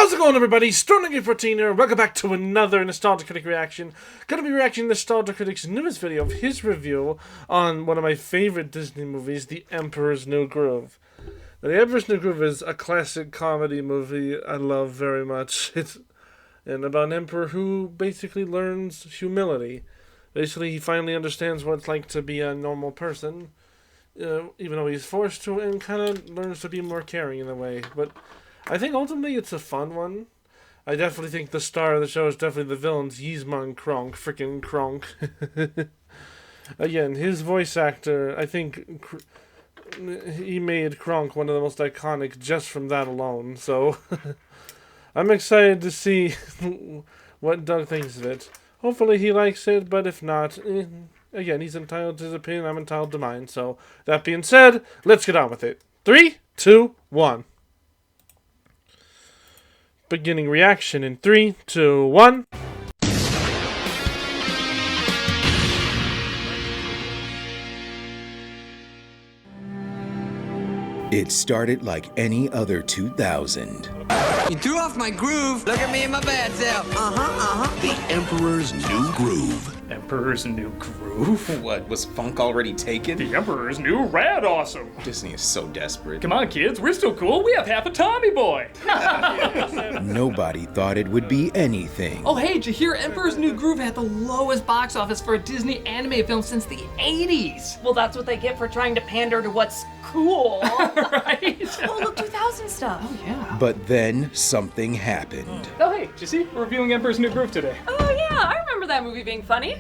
How's it going, everybody? StormeDegree 14 here. Welcome back to another Nostalgia Critic reaction. Gonna be reacting to Nostalgia Critic's newest video of his review on one of my favorite Disney movies, The Emperor's New Groove. Now, The Emperor's New Groove is a classic comedy movie I love very much. It's about an emperor who basically learns humility. Basically, he finally understands what it's like to be a normal person, even though he's forced to, and kind of learns to be more caring in a way. But I think ultimately it's a fun one. I definitely think the star of the show is definitely the villain's Yzma Kronk, frickin' Kronk. Again, his voice actor, I think he made Kronk one of the most iconic just from that alone. So I'm excited to see what Doug thinks of it. Hopefully he likes it, but if not, again, he's entitled to his opinion, I'm entitled to mine. So that being said, let's get on with it. 3, 2, 1. Beginning reaction in 3, 2, 1. It started like any other 2000. You threw off my groove. Look at me and my bad self. The Emperor's New Groove. Emperor's New Groove? What, was funk already taken? The Emperor's New Rad Awesome! Disney is so desperate. Come on, kids, we're still cool. We have half a Tommy Boy! Nobody thought it would be anything. Oh hey, did you hear Emperor's New Groove had the lowest box office for a Disney anime film since the 80s? Well, that's what they get for trying to pander to what's cool. Right? Oh, look, 2000 stuff. Oh yeah. But then something happened. Oh hey, did you see? We're reviewing Emperor's New Groove today. Oh yeah, I remember that movie being funny.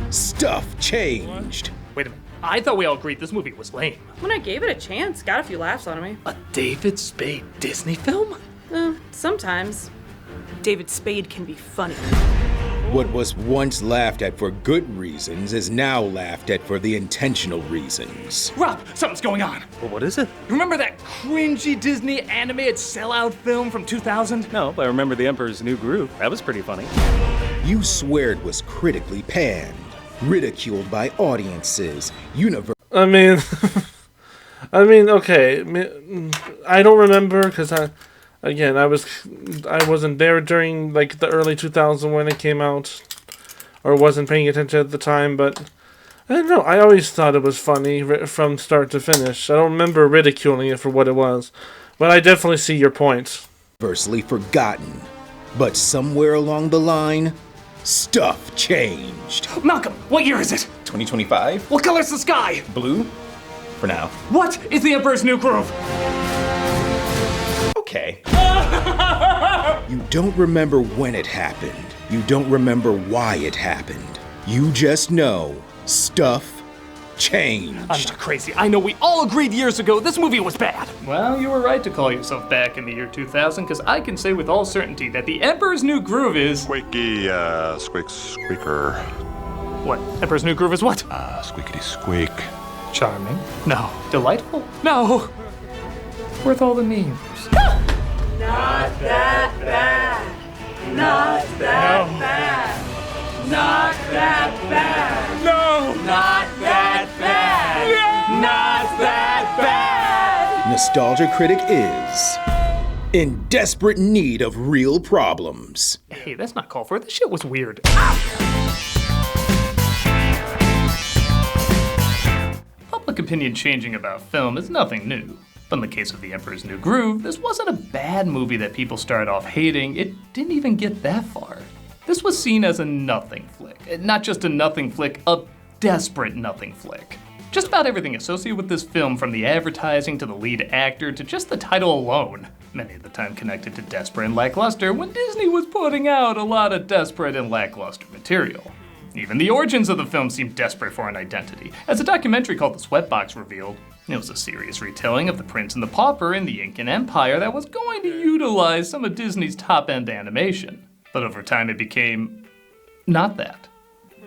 Stuff changed. Wait a minute, I thought we all agreed this movie was lame. When I gave it a chance, got a few laughs out of me. A David Spade Disney film? Sometimes. David Spade can be funny. What was once laughed at for good reasons is now laughed at for the intentional reasons. Rob, something's going on. Well, what is it? Remember that cringy Disney animated sellout film from 2000? No, but I remember The Emperor's New Groove. That was pretty funny. You swear it was critically panned, ridiculed by audiences, I mean, okay. I don't remember because I wasn't there during like the early 2000s when it came out, or wasn't paying attention at the time. But I don't know. I always thought it was funny from start to finish. I don't remember ridiculing it for what it was, but I definitely see your point. universally forgotten. But somewhere along the line, stuff changed. Malcolm, what year is it? 2025? What color's the sky? Blue? For now. What is the Emperor's New Groove? Okay. You don't remember when it happened. You don't remember why it happened. You just know stuff changed. I'm not crazy. I know we all agreed years ago this movie was bad. Well, you were right to call yourself back in the year 2000, because I can say with all certainty that The Emperor's New Groove is... Squeaky, squeaker. What? Emperor's New Groove is what? Squeakity squeak. Charming? No. Delightful? No. Worth all the memes. Not that bad. Not that bad. Not that bad. No! Not that bad. Not that bad. Nostalgia Critic is in desperate need of real problems. Hey, that's not called for. This shit was weird. Public opinion changing about film is nothing new. But in the case of The Emperor's New Groove, this wasn't a bad movie that people started off hating. It didn't even get that far. This was seen as a nothing flick. Not just a nothing flick, a desperate nothing flick. Just about everything associated with this film, from the advertising to the lead actor to just the title alone, many of the time connected to desperate and lackluster, when Disney was putting out a lot of desperate and lackluster material. Even the origins of the film seemed desperate for an identity. As a documentary called The Sweatbox revealed, it was a serious retelling of The Prince and the Pauper in the Incan Empire that was going to utilize some of Disney's top-end animation. But over time it became not that.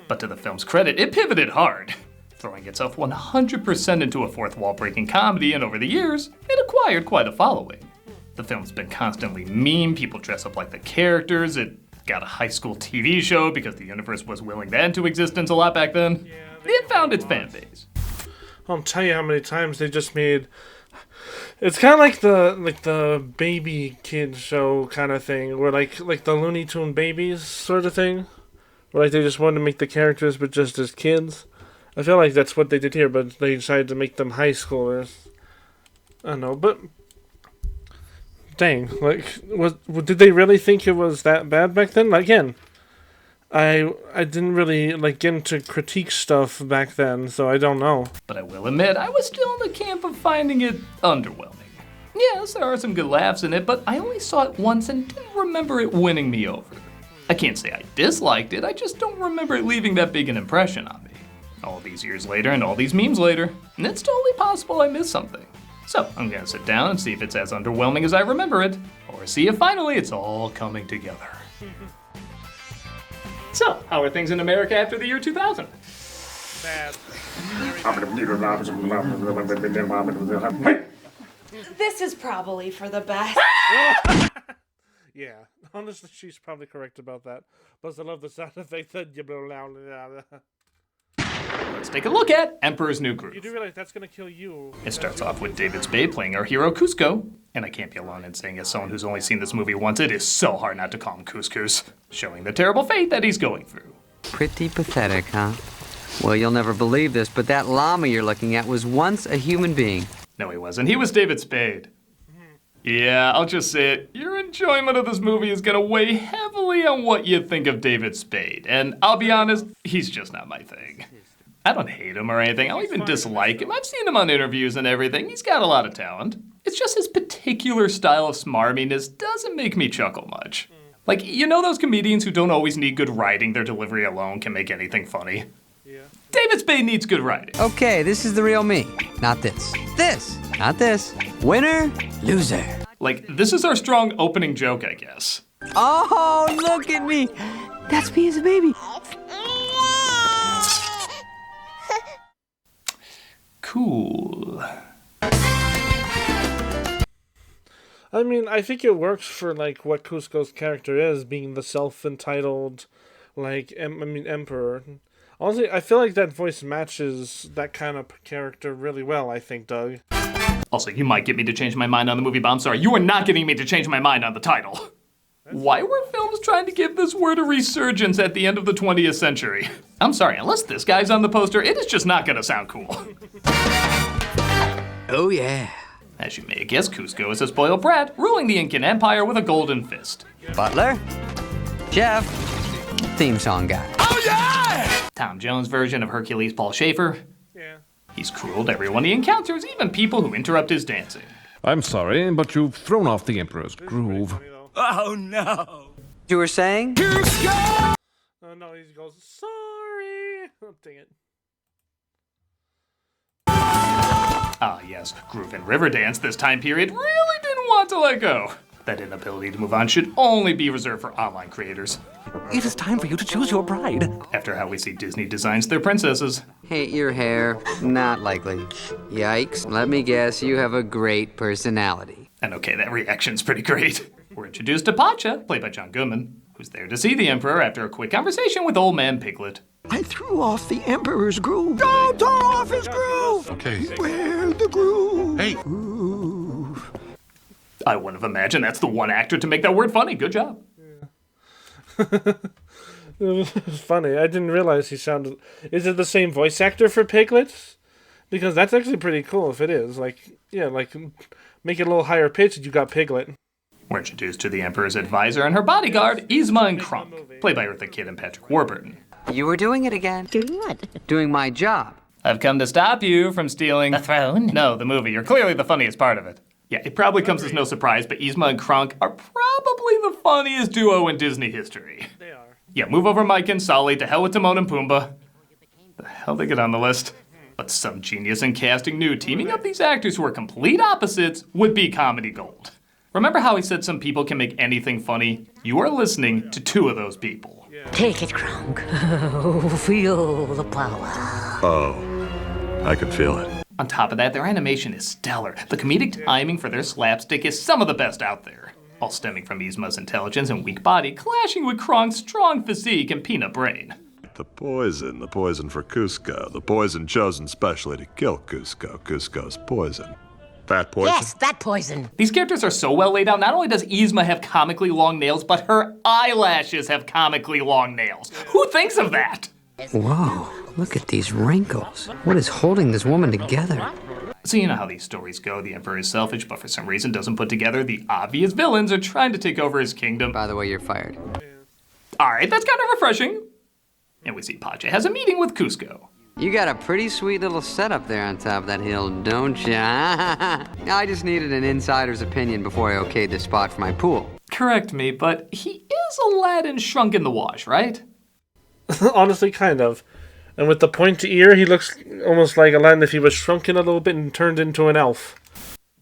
But to the film's credit, it pivoted hard, throwing itself 100% into a fourth wall-breaking comedy, and over the years, it acquired quite a following. The film's been constantly meme, people dress up like the characters, it got a high school TV show because the universe was willing that into existence a lot back then. It found its fan base. I'll tell you how many times they just made It's kind of like the baby kid show kind of thing, where like the Looney Tune babies sort of thing, where like they just wanted to make the characters but just as kids. I feel like that's what they did here, but they decided to make them high schoolers. I don't know, but dang, like, did they really think it was that bad back then? Like, again, I didn't really like get into critique stuff back then, so I don't know. But I will admit, I was still in the camp of finding it underwhelming. Yes, there are some good laughs in it, but I only saw it once and didn't remember it winning me over. I can't say I disliked it, I just don't remember it leaving that big an impression on me. All these years later and all these memes later, and it's totally possible I missed something. So I'm gonna sit down and see if it's as underwhelming as I remember it, or see if finally it's all coming together. So, how are things in America after the year 2000? Bad. This is probably for the best. Yeah, honestly, she's probably correct about that. Plus, I love the sound effect that you blow loud. Let's take a look at Emperor's New Groove. You do realize that's gonna kill you. It starts off with David Spade playing our hero Cusco, and I can't be alone in saying as someone who's only seen this movie once, it is so hard not to call him Couscous, showing the terrible fate that he's going through. Pretty pathetic, huh? Well, you'll never believe this, but that llama you're looking at was once a human being. No, he wasn't. He was David Spade. Yeah, I'll just say it. Your enjoyment of this movie is gonna weigh heavily on what you think of David Spade, and I'll be honest, he's just not my thing. I don't hate him or anything. I don't even dislike him. I've seen him on interviews and everything. He's got a lot of talent. It's just his particular style of smarminess doesn't make me chuckle much. Like, you know those comedians who don't always need good writing, their delivery alone can make anything funny? Yeah. David Spade needs good writing. Okay, this is the real me. Not this. This. Not this. Winner, loser. Like, this is our strong opening joke, I guess. Oh, look at me. That's me as a baby. Cool. I mean, I think it works for like what Cusco's character is, being the self-entitled, like emperor. Honestly, I feel like that voice matches that kind of character really well. I think, Doug. Also, you might get me to change my mind on the movie, but I'm sorry, you are not getting me to change my mind on the title. Why were films trying to give this word a resurgence at the end of the 20th century? I'm sorry, unless this guy's on the poster, it is just not gonna sound cool. Oh, yeah. As you may guess, Cusco is a spoiled brat, ruling the Incan Empire with a golden fist. Butler. Chef. Theme song guy. Oh, yeah! Tom Jones' version of Hercules Paul Schaefer. Yeah. He's cruel to everyone he encounters, even people who interrupt his dancing. I'm sorry, but you've thrown off the Emperor's groove. Oh, no. You were saying? Oh no, he goes, sorry. Oh, dang it. Ah, yes, Groove and Riverdance this time period really didn't want to let go. That inability to move on should only be reserved for online creators. It is time for you to choose your bride. After how we see Disney designs their princesses. Hate your hair. Not likely. Yikes. Let me guess, you have a great personality. And okay, that reaction's pretty great. We're introduced to Pacha, played by John Goodman, who's there to see the Emperor after a quick conversation with Old Man Piglet. I threw off the Emperor's groove. Don't throw off his groove! Okay. Where's the groove? Hey. Groove. I wouldn't have imagined that's the one actor to make that word funny. Good job. It was funny. I didn't realize he sounded... Is it the same voice actor for Piglet? Because that's actually pretty cool if it is. Like, yeah, like, make it a little higher pitched, you got Piglet. We're introduced to the Emperor's advisor and her bodyguard, Yzma and Kronk, played by Eartha Kitt and Patrick Warburton. You were doing it again. Doing what? Doing my job. I've come to stop you from stealing... The throne? No, the movie. You're clearly the funniest part of it. Yeah, it probably comes as no surprise, but Yzma and Kronk are probably the funniest duo in Disney history. They are. Yeah, move over Mike and Sully, to hell with Timon and Pumbaa. The hell they get on the list? But some genius in casting knew teaming up these actors who are complete opposites would be comedy gold. Remember how he said some people can make anything funny? You are listening to two of those people. Take it, Kronk. Feel the power. Oh, I can feel it. On top of that, their animation is stellar. The comedic timing for their slapstick is some of the best out there. All stemming from Yzma's intelligence and weak body, clashing with Kronk's strong physique and peanut brain. The poison for Cusco. The poison chosen specially to kill Cusco. Cusco's poison. That poison? Yes, that poison. These characters are so well laid out. Not only does Yzma have comically long nails, but her eyelashes have comically long nails. Who thinks of that? Whoa, look at these wrinkles. What is holding this woman together? So you know how these stories go. The Emperor is selfish, but for some reason doesn't put together the obvious villains are trying to take over his kingdom. By the way, you're fired. All right, that's kind of refreshing. And we see Pacha has a meeting with Cusco. You got a pretty sweet little setup there on top of that hill, don't ya? I just needed an insider's opinion before I okayed this spot for my pool. Correct me, but he is Aladdin shrunk in the wash, right? Honestly, kind of. And with the pointy ear, he looks almost like Aladdin if he was shrunken a little bit and turned into an elf.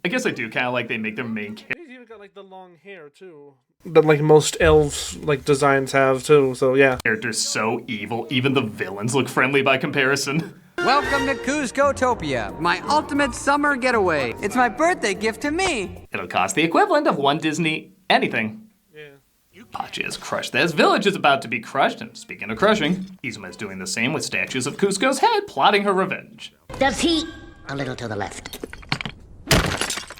I guess I do kind of like they make their main character. He's even got like the long hair too. That like most elves like designs have too. So yeah. Character's so evil, even the villains look friendly by comparison. Welcome to Cusco-topia, my ultimate summer getaway. It's my birthday gift to me. It'll cost the equivalent of one Disney anything. Pacha is crushed. His village is about to be crushed, and speaking of crushing, Yzma is doing the same with statues of Cusco's head, plotting her revenge. Does he, a little to the left,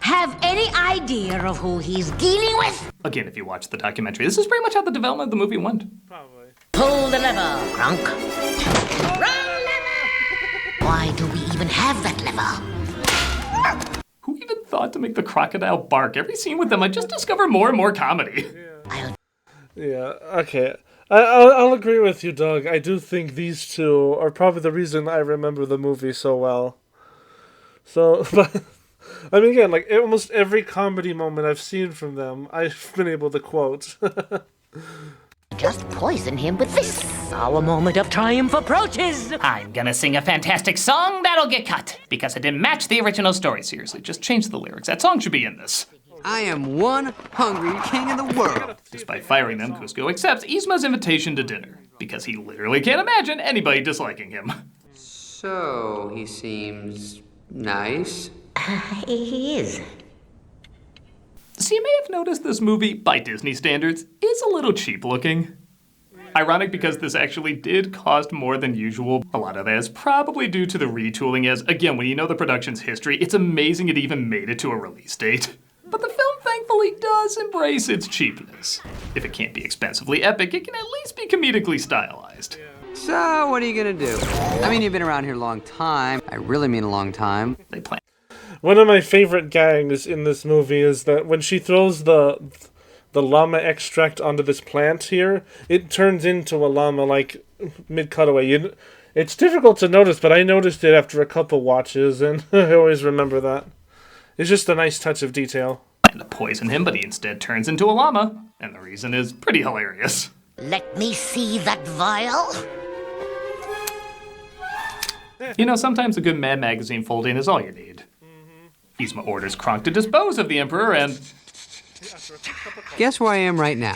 have any idea of who he's dealing with? Again, if you watch the documentary, this is pretty much how the development of the movie went. Probably. Pull the lever, Kronk. Wrong lever! Why do we even have that lever? Who even thought to make the crocodile bark? Every scene with them, I just discover more and more comedy. Yeah, okay. I'll agree with you, Doug. I do think these two are probably the reason I remember the movie so well. So, but, I mean, again, like, almost every comedy moment I've seen from them, I've been able to quote. Just poison him with this. Our moment of triumph approaches. I'm gonna sing a fantastic song that'll get cut because it didn't match the original story. Seriously, just change the lyrics. That song should be in this. I am one hungry king in the world. Despite firing them, Cusco accepts Yzma's invitation to dinner because he literally can't imagine anybody disliking him. So, he seems nice. He is. So you may have noticed this movie, by Disney standards, is a little cheap looking. Ironic because this actually did cost more than usual. A lot of that is probably due to the retooling as, again, when you know the production's history, it's amazing it even made it to a release date. But the film thankfully does embrace its cheapness. If it can't be expensively epic, it can at least be comedically stylized. So, what are you gonna do? I mean, you've been around here a long time. I really mean a long time. They plan. One of my favorite gags in this movie is that when she throws the llama extract onto this plant here, it turns into a llama, like, mid-cutaway. It's difficult to notice, but I noticed it after a couple watches, and I always remember that. It's just a nice touch of detail. To poison him, but he instead turns into a llama, and the reason is pretty hilarious. Let me see that vial. You know, sometimes a good Mad Magazine fold-in is all you need. Yzma orders Kronk to dispose of the Emperor, and... Guess where I am right now?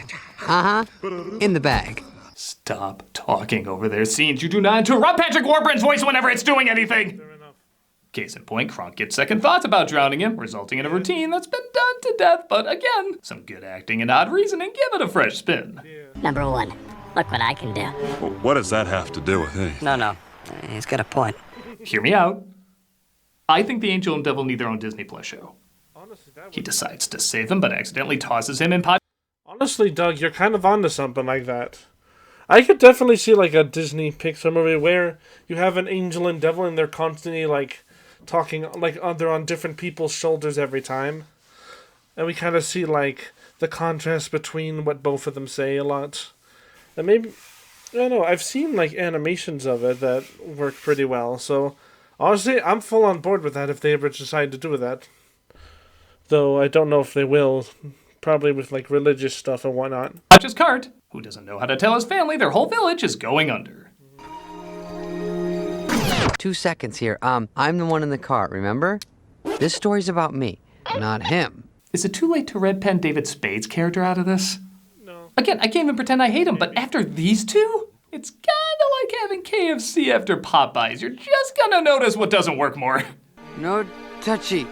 In the bag. Stop talking over their scenes. You do not interrupt Patrick Warburton's voice whenever it's doing anything! Case in point, Kronk gets second thoughts about drowning him, resulting in a routine that's been done to death, but again, some good acting and odd reasoning give it a fresh spin. Number one, look what I can do. Well, what does that have to do with anything? No. He's got a point. Hear me out. I think the Angel and Devil need their own Disney Plus show. He decides to save him, but accidentally tosses him in pot. Honestly, Doug, you're kind of onto something like that. I could definitely see like a Disney Pixar movie where you have an angel and devil and they're constantly like talking, like they're on different people's shoulders every time. And we kind of see like the contrast between what both of them say a lot. And maybe, I don't know, I've seen like animations of it that work pretty well. So honestly, I'm full on board with that if they ever decide to do that. Though I don't know if they will. Probably with like religious stuff and whatnot. Pacha's cart, who doesn't know how to tell his family their whole village is going under. 2 seconds here. I'm the one in the cart, remember? This story's about me, not him. Is it too late to red pen David Spade's character out of this? No. Again, I can't even pretend I hate him, but after these two, it's kinda like having KFC after Popeyes. You're just gonna notice what doesn't work more. No touchy.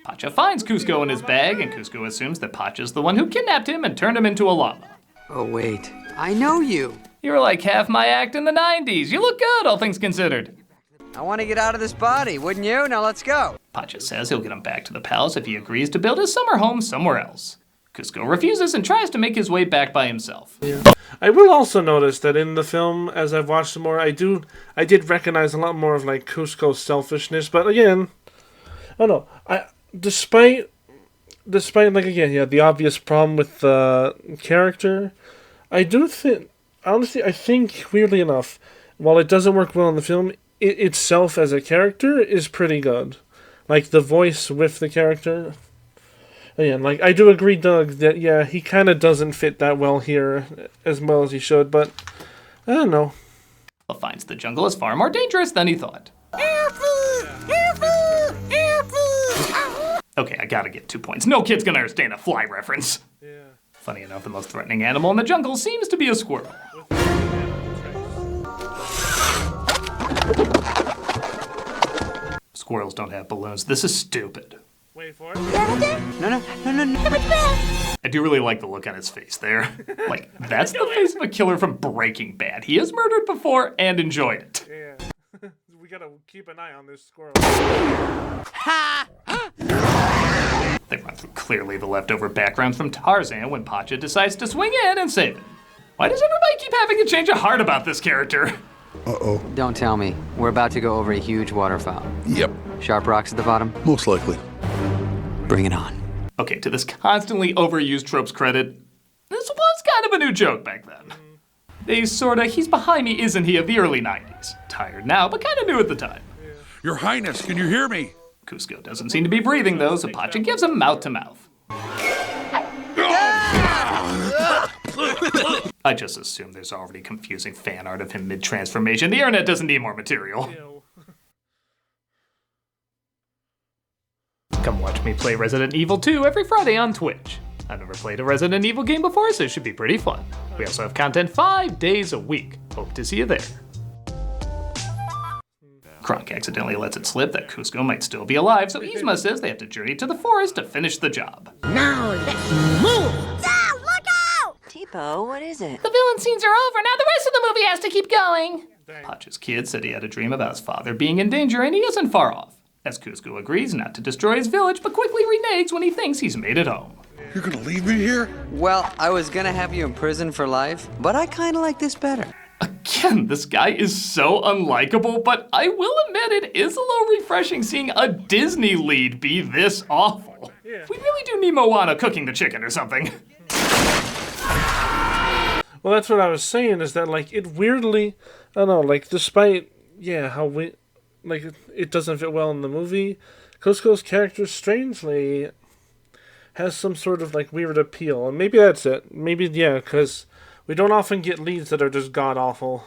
Pacha finds Cusco in his bag, and Cusco assumes that Pacha's the one who kidnapped him and turned him into a llama. Oh, wait. I know you. You were like half my act in the 90s. You look good, all things considered. I want to get out of this body, wouldn't you? Now let's go. Pacha says he'll get him back to the palace if he agrees to build his summer home somewhere else. Kuzco refuses and tries to make his way back by himself. Yeah. I will also notice that in the film, as I've watched it more, I did recognize a lot more of like Kuzco's selfishness. But again, I don't know. Despite like again, yeah, the obvious problem with the character, I do think honestly, I think weirdly enough, while it doesn't work well in the film, it itself as a character is pretty good. Like the voice with the character. Again, like I do agree, Doug, that yeah, he kind of doesn't fit that well here as well as he should, but I don't know. Finds the jungle is far more dangerous than he thought. Okay, I gotta get 2 points. No kid's gonna understand a fly reference. Yeah. Funny enough, the most threatening animal in the jungle seems to be a squirrel. Squirrels don't have balloons. This is stupid. Wait for it. No. I do really like the look on his face there. Like, that's the face of a killer from Breaking Bad. He has murdered before and enjoyed it. Yeah. We gotta keep an eye on this squirrel. They run through clearly the leftover background from Tarzan when Pacha decides to swing in and save him. Why does everybody keep having a change of heart about this character? Uh-oh. Don't tell me. We're about to go over a huge waterfall. Yep. Sharp rocks at the bottom? Most likely. Bring it on. Okay, to this constantly overused trope's credit, this was kind of a new joke back then. They sorta, he's behind me, isn't he, of the early 90s. Tired now, but kinda new at the time. Your Highness, can you hear me? Kuzco doesn't seem to be breathing though, so Pacha gives him mouth to mouth. I just assume there's already confusing fan art of him mid-transformation. The internet doesn't need more material. Come watch me play Resident Evil 2 every Friday on Twitch. I've never played a Resident Evil game before, so it should be pretty fun. We also have content 5 days a week. Hope to see you there. Kronk accidentally lets it slip that Kuzco might still be alive, so Yzma says they have to journey to the forest to finish the job. Now let's move! Down! Look out! Tipo, what is it? The villain scenes are over. Now the rest of the movie has to keep going. Pacha's kid said he had a dream about his father being in danger, and he isn't far off. As Kuzco agrees not to destroy his village, but quickly reneges when he thinks he's made it home. You're gonna leave me here? Well, I was gonna have you in prison for life, but I kinda like this better. Again, this guy is so unlikable, but I will admit it is a little refreshing seeing a Disney lead be this awful. Yeah. We really do need Moana cooking the chicken or something. Well, that's what I was saying, is that, like, it weirdly, I don't know, like, despite, yeah, how it doesn't fit well in the movie, Kuzco's character strangely has some sort of, like, weird appeal, and maybe that's it. Maybe, yeah, because we don't often get leads that are just god-awful.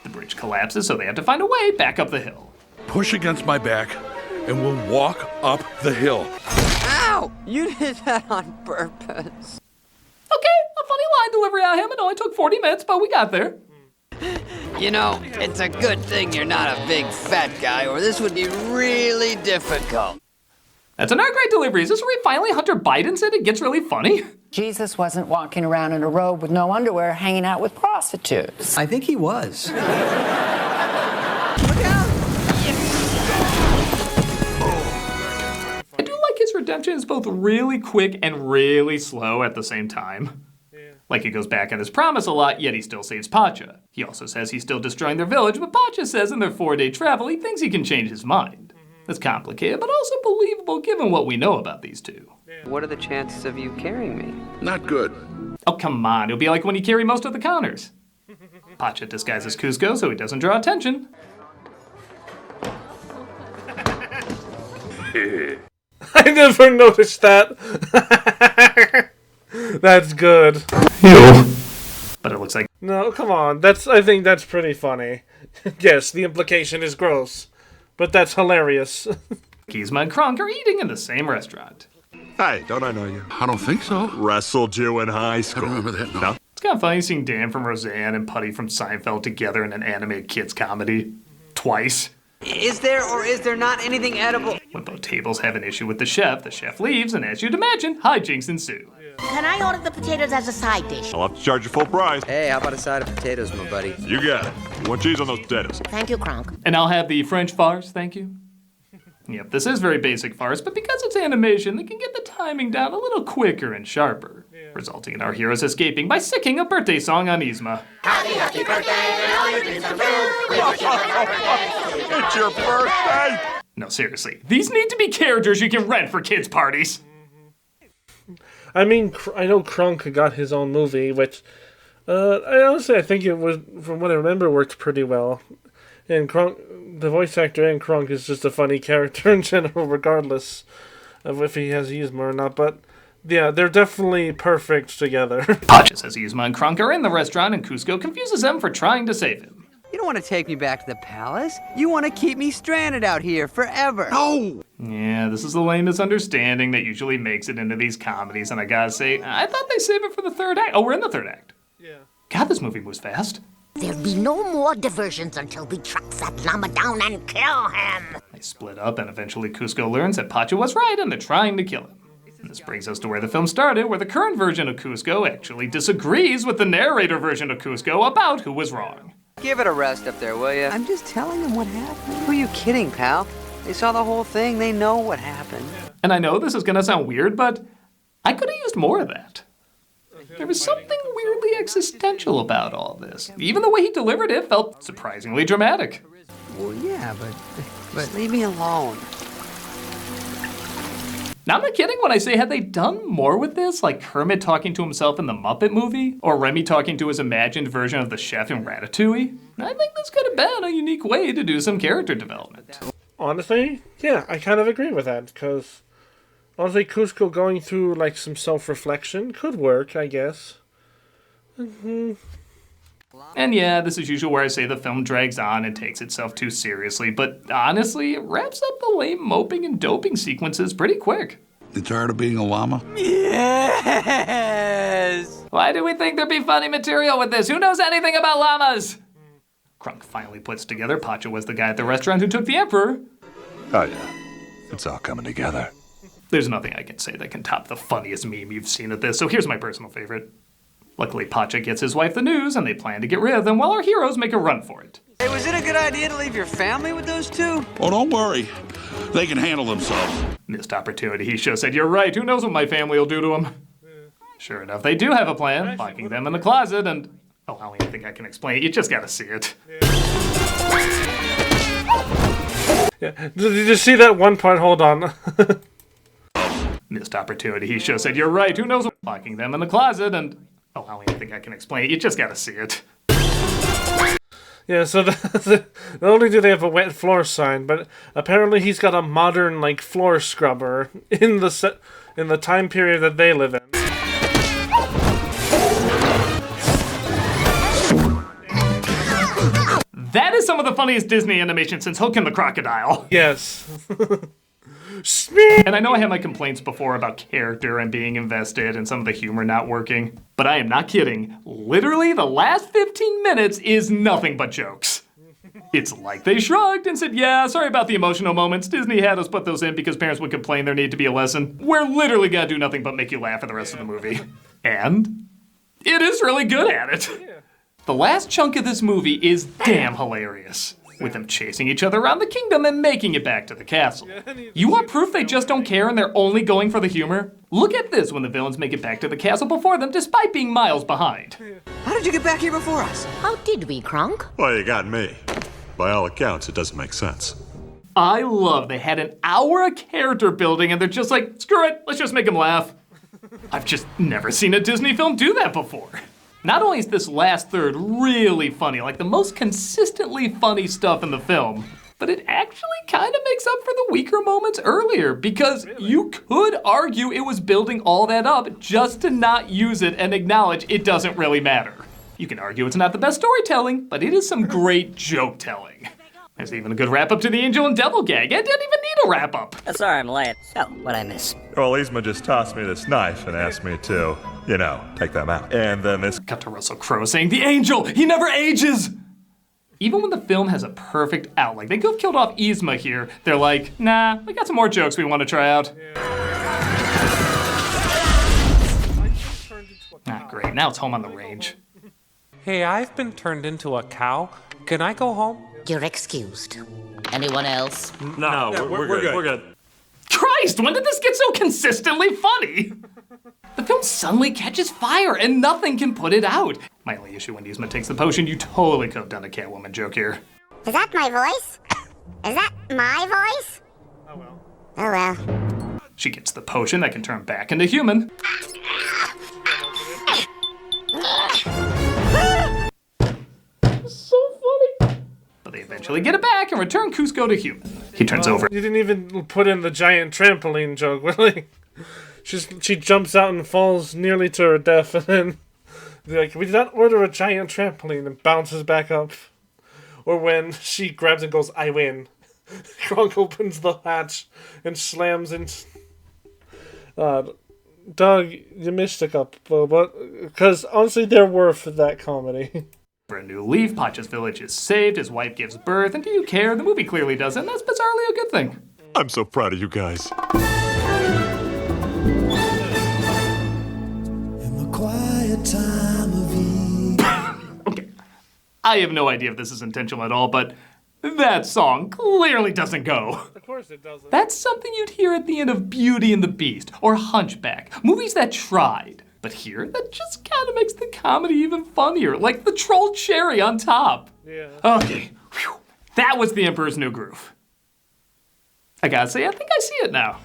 The bridge collapses, so they have to find a way back up the hill. Push against my back, and we'll walk up the hill. Ow! You did that on purpose. Okay, a funny line delivery on him. It only took 40 minutes, but we got there. You know, it's a good thing you're not a big fat guy, or this would be really difficult. That's another great delivery. Is this where finally Hunter Biden said it gets really funny? Jesus wasn't walking around in a robe with no underwear hanging out with prostitutes. I think he was. Look out! I do like his redemption is both really quick and really slow at the same time. Like he goes back on his promise a lot, yet he still saves Pacha. He also says he's still destroying their village, but Pacha says in their 4-day travel he thinks he can change his mind. It's complicated, but also believable given what we know about these two. What are the chances of you carrying me? Not good. Oh, come on. It'll be like when you carry most of the counters. Pacha disguises Kuzco so he doesn't draw attention. I never noticed that. That's good. Ew. But it looks like... No, come on. I think that's pretty funny. Yes, the implication is gross. But that's hilarious. Yzma and Kronk are eating in the same restaurant. Hey, don't I know you? I don't think so. Wrestled you in high school. I don't remember that, no. It's kind of funny seeing Dan from Roseanne and Putty from Seinfeld together in an animated kids comedy. Twice. Is there or is there not anything edible? When both tables have an issue with the chef leaves, and as you'd imagine, hijinks ensue. Can I order the potatoes as a side dish? I'll have to charge you full price. Hey, how about a side of potatoes, my buddy? You got it. One cheese on those potatoes. Thank you, Kronk. And I'll have the French farce, thank you. Yep, this is very basic farce, but because it's animation, they can get the timing down a little quicker and sharper, resulting in our heroes escaping by singing a birthday song on Yzma. Happy birthday, and all your dreams come true. It's your birthday! No, seriously, these need to be characters you can rent for kids' parties. I mean, I know Krunk got his own movie, which, I think it was, from what I remember, worked pretty well. And Krunk, the voice actor in Krunk is just a funny character in general, regardless of if he has Yzma or not. But yeah, they're definitely perfect together. Pacha says Yzma and Krunk are in the restaurant, and Kuzco confuses them for trying to save him. You don't want to take me back to the palace. You want to keep me stranded out here forever. No! Yeah, this is the lame misunderstanding that usually makes it into these comedies, and I gotta say, I thought they saved it for the third act. Oh, we're in the third act. Yeah. God, this movie moves fast. There'll be no more diversions until we track that llama down and kill him. They split up, and eventually Kuzco learns that Pacha was right, and they're trying to kill him. And this brings us to where the film started, where the current version of Kuzco actually disagrees with the narrator version of Kuzco about who was wrong. Give it a rest up there, will you? I'm just telling them what happened. Who are you kidding, pal? They saw the whole thing. They know what happened. And I know this is gonna sound weird, but I could have used more of that. There was something weirdly existential about all this. Even the way he delivered it felt surprisingly dramatic. Well, yeah, but just leave me alone. Now, I'm not kidding when I say, had they done more with this, like Kermit talking to himself in the Muppet movie, or Remy talking to his imagined version of the chef in Ratatouille, I think this could have been a unique way to do some character development. Honestly, yeah, I kind of agree with that, because honestly, Kuzco going through like some self-reflection could work, I guess. And yeah, this is usually where I say the film drags on and takes itself too seriously, but honestly, it wraps up the lame moping and doping sequences pretty quick. You tired of being a llama? Yes! Why do we think there'd be funny material with this? Who knows anything about llamas? Krunk finally puts together Pacha was the guy at the restaurant who took the Emperor. Oh yeah, it's all coming together. There's nothing I can say that can top the funniest meme you've seen of this, so here's my personal favorite. Luckily, Pacha gets his wife the news, and they plan to get rid of them while our heroes make a run for it. Hey, was it a good idea to leave your family with those two? Oh, don't worry. They can handle themselves. Missed opportunity, he said, you're right, who knows what my family will do to them? Sure enough, they do have a plan, locking them in the closet, and... Oh, I don't even think I can explain it, you just gotta see it. Yeah. Did you see that one part? Hold on. Missed opportunity, he said, you're right, who knows what... Locking them in the closet, and... Oh, I don't even think I can explain it, you just gotta see it. Yeah, so not only do they have a wet floor sign, but apparently he's got a modern, like, floor scrubber in the time period that they live in. That is some of the funniest Disney animation since Hook and the Crocodile. Yes. And I know I had my complaints before about character and being invested and some of the humor not working, but I am not kidding. Literally, the last 15 minutes is nothing but jokes. It's like they shrugged and said, yeah, sorry about the emotional moments. Disney had us put those in because parents would complain there needed to be a lesson. We're literally gonna do nothing but make you laugh for the rest of the movie. And it is really good at it. The last chunk of this movie is damn hilarious, with them chasing each other around the kingdom and making it back to the castle. You want proof they just don't care and they're only going for the humor? Look at this when the villains make it back to the castle before them despite being miles behind. How did you get back here before us? How did we, Krunk? Well, you got me. By all accounts, it doesn't make sense. I love they had an hour of character building and they're just like, screw it, let's just make them laugh. I've just never seen a Disney film do that before. Not only is this last third really funny, like the most consistently funny stuff in the film, but it actually kind of makes up for the weaker moments earlier, because you could argue it was building all that up just to not use it and acknowledge it doesn't really matter. You can argue it's not the best storytelling, but it is some great joke telling. There's even a good wrap-up to the Angel and Devil gag. It didn't even need a wrap-up. Sorry, I'm late. So, what'd I miss? Well, Yzma just tossed me this knife and asked me to, you know, take them out. And then this... Cut to Russell Crowe saying, the Angel, he never ages! Even when the film has a perfect out, like they could have killed off Yzma here, they're like, nah, we got some more jokes we want to try out. Ah, great, now it's home on the range. Hey, I've been turned into a cow. Can I go home? You're excused. Anyone else? No, we're good. We're good. Christ, when did this get so consistently funny? The film suddenly catches fire and nothing can put it out. My only issue when Yzma takes the potion, you totally could have done a Catwoman joke here. Is that my voice? Is that my voice? Oh well. Oh well. She gets the potion that can turn back into human. So funny. But they eventually get it back and return Cusco to human. He turns over. You didn't even put in the giant trampoline joke, really. She jumps out and falls nearly to her death, and then they're like, we did not order a giant trampoline, and bounces back up. Or when she grabs and goes, I win. Kronk opens the hatch and slams into... Doug, you missed a couple, but... Because, honestly, they're worth that comedy. For a new leaf, Pacha's village is saved, his wife gives birth, and do you care? The movie clearly doesn't. That's bizarrely a good thing. I'm so proud of you guys. In the quiet time of evening. Okay. I have no idea if this is intentional at all, but that song clearly doesn't go. Of course it doesn't. That's something you'd hear at the end of Beauty and the Beast or Hunchback, movies that tried. But here, that just kind of makes the comedy even funnier, like the troll cherry on top. Yeah. Okay, whew. That was The Emperor's New Groove. I gotta say, I think I see it now.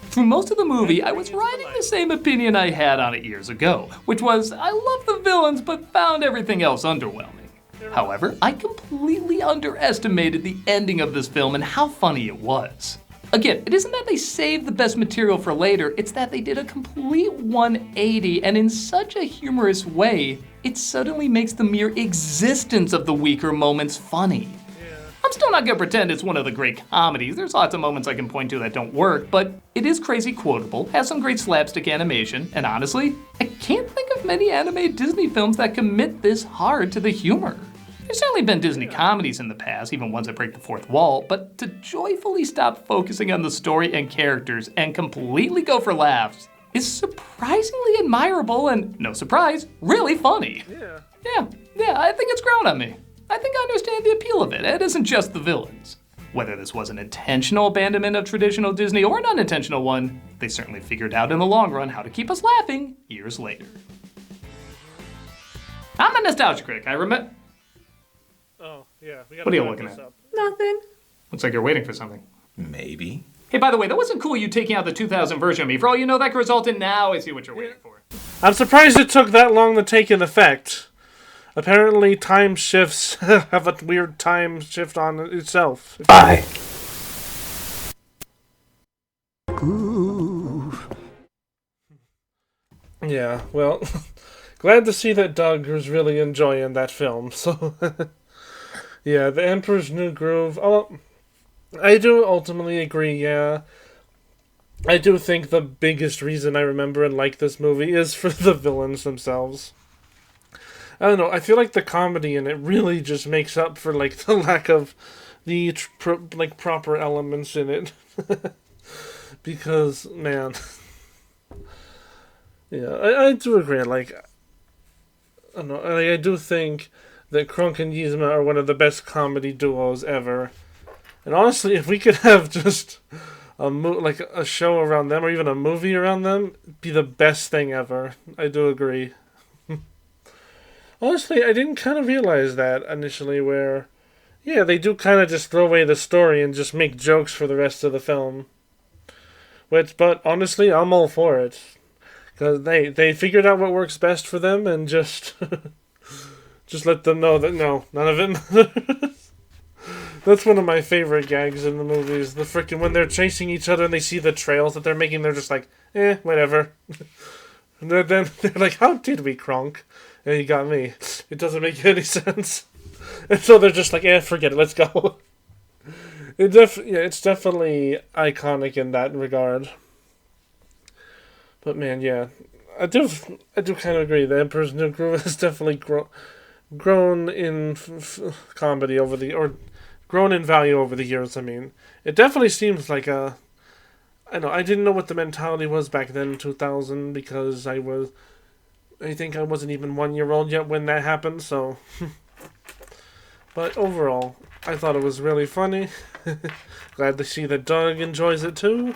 Through most of the movie, I was riding the same opinion I had on it years ago, which was, I love the villains, but found everything else underwhelming. However, I completely underestimated the ending of this film and how funny it was. Again, it isn't that they saved the best material for later, it's that they did a complete 180, and in such a humorous way, it suddenly makes the mere existence of the weaker moments funny. I'm still not gonna pretend it's one of the great comedies. There's lots of moments I can point to that don't work, but it is crazy quotable, has some great slapstick animation, and honestly, I can't think of many animated Disney films that commit this hard to the humor. There's certainly been Disney comedies in the past, even ones that break the fourth wall, but to joyfully stop focusing on the story and characters and completely go for laughs is surprisingly admirable and, no surprise, really funny. Yeah, I think it's grown on me. I think I understand the appeal of it. It isn't just the villains. Whether this was an intentional abandonment of traditional Disney or an unintentional one, they certainly figured out in the long run how to keep us laughing years later. I'm a nostalgia critic. I remember. Oh, yeah. We gotta What are you wrap looking this at? up. Nothing. Looks like you're waiting for something. Maybe. Hey, by the way, that wasn't cool you taking out the 2000 version of me. For all you know, that could result in now I see what you're waiting for. I'm surprised it took that long to take in effect. Apparently, time shifts have a weird time shift on itself. Bye. Yeah, well, glad to see that Doug was really enjoying that film. So, yeah, The Emperor's New Groove. Oh, I do ultimately agree, yeah. I do think the biggest reason I remember and like this movie is for the villains themselves. I don't know, I feel like the comedy in it really just makes up for, like, the lack of the, proper elements in it. Because, man... Yeah, I do agree, like... I don't know, I do think that Kronk and Yzma are one of the best comedy duos ever. And honestly, if we could have just a show around them, or even a movie around them, it'd be the best thing ever. I do agree. Honestly, I didn't kind of realize that initially, where, yeah, they do kind of just throw away the story and just make jokes for the rest of the film. But honestly, I'm all for it. Because they figured out what works best for them and just let them know that, no, none of it matters. That's one of my favorite gags in the movies. The frickin' when they're chasing each other and they see the trails that they're making, they're just like, whatever. And then they're like, how did we, Kronk? And he got me. It doesn't make any sense. And so they're just like, forget it, let's go. It's definitely iconic in that regard. But man, yeah, I do kind of agree. The Emperor's New Groove has definitely grown in comedy or grown in value over the years. I mean, it definitely seems like I didn't know what the mentality was back then in 2000 because I think I wasn't even 1 year old yet when that happened. So, But overall, I thought it was really funny. Glad to see that Doug enjoys it too.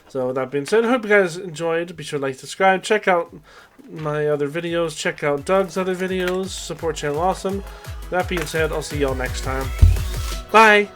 So with that being said, I hope you guys enjoyed. Be sure to like, subscribe, check out my other videos, check out Doug's other videos, support channel awesome. That being said, I'll see y'all next time. Bye!